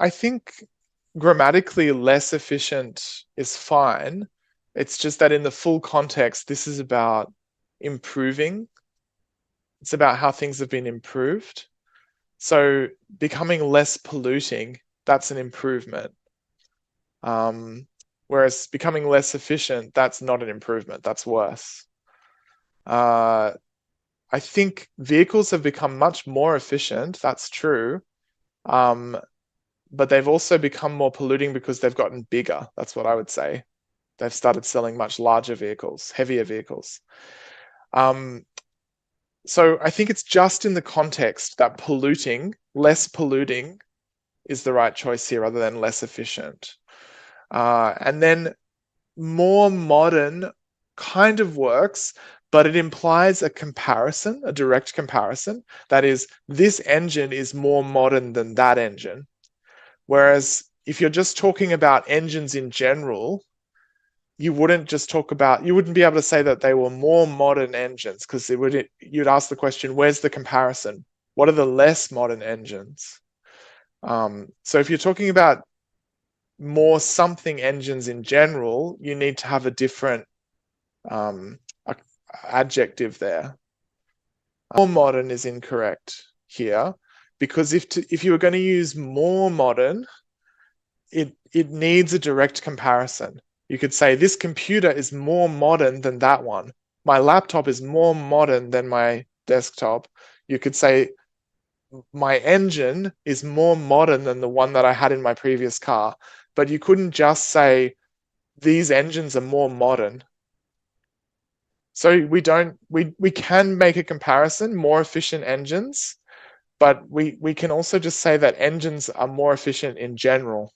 I think grammatically less efficient is fine. It's just that in the full context, this is about improving. It's about how things have been improved. So becoming less polluting, that's an improvement. Whereas becoming less efficient, that's not an improvement, that's worse. I think vehicles have become much more efficient, that's true. But they've also become more polluting because they've gotten bigger. That's what I would say. They've started selling much larger vehicles, heavier vehicles. So I think it's just in the context that less polluting is the right choice here rather than less efficient. And then more modern kind of works, but it implies a comparison, a direct comparison. That is, this engine is more modern than that engine. Whereas if you're just talking about engines in general, you wouldn't be able to say that they were more modern engines because you'd ask the question, where's the comparison? What are the less modern engines? So if you're talking about more something engines in general, you need to have a different adjective there. More modern is incorrect here because if you were going to use more modern, it needs a direct comparison. You could say this computer is more modern than that one. My laptop is more modern than my desktop. You could say my engine is more modern than the one that I had in my previous car. But you couldn't just say these engines are more modern. So we can make a comparison, more efficient engines, but we can also just say that engines are more efficient in general.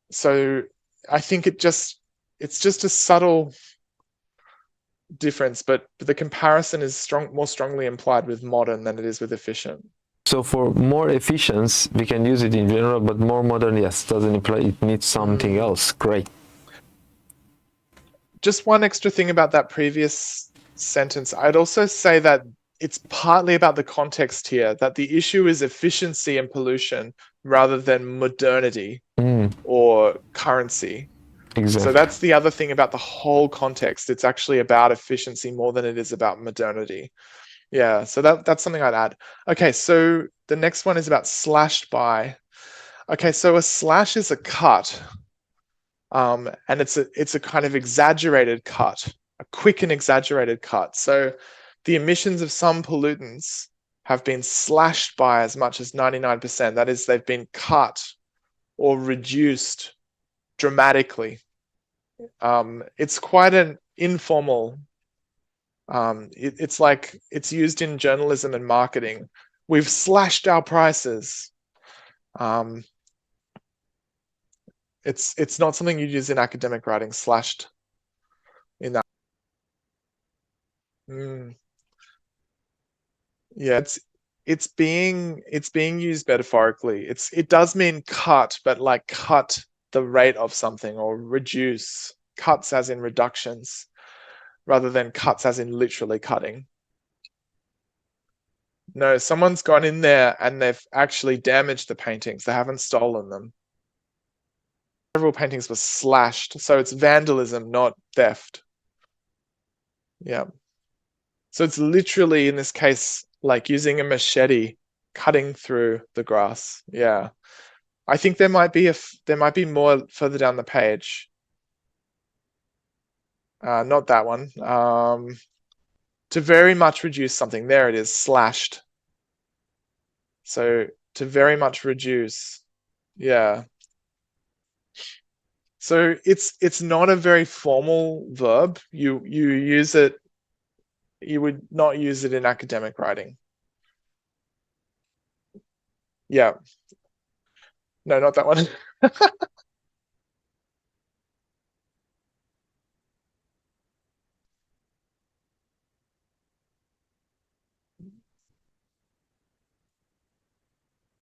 So I think it's just a subtle difference, but the comparison is more strongly implied with modern than it is with efficient. So for more efficient, we can use it in general, but more modern, yes, doesn't imply it needs something else. Great. Just one extra thing about that previous sentence. I'd also say that it's partly about the context here, that the issue is efficiency and pollution rather than modernity or currency. Exactly. So that's the other thing about the whole context. It's actually about efficiency more than it is about modernity. Yeah, so that's something I'd add. Okay, so the next one is about slashed by. Okay, so a slash is a cut. And it's a kind of exaggerated cut, a quick and exaggerated cut. So the emissions of some pollutants have been slashed by as much as 99%. That is, they've been cut or reduced dramatically. It's quite an informal. It's like it's used in journalism and marketing. We've slashed our prices. It's not something you use in academic writing. Slashed in that. Yeah, it's being used metaphorically. It does mean cut, but like cut the rate of something or reduce. Cuts as in reductions, rather than cuts as in literally cutting. No, someone's gone in there and they've actually damaged the paintings. They haven't stolen them. Several paintings were slashed, so it's vandalism, not theft. Yeah. So it's literally, in this case, like using a machete, cutting through the grass. Yeah. I think there might be more further down the page. Not that one. To very much reduce something. There it is, slashed. So to very much reduce. Yeah. So it's not a very formal verb. You use it. You would not use it in academic writing. Yeah. No, not that one.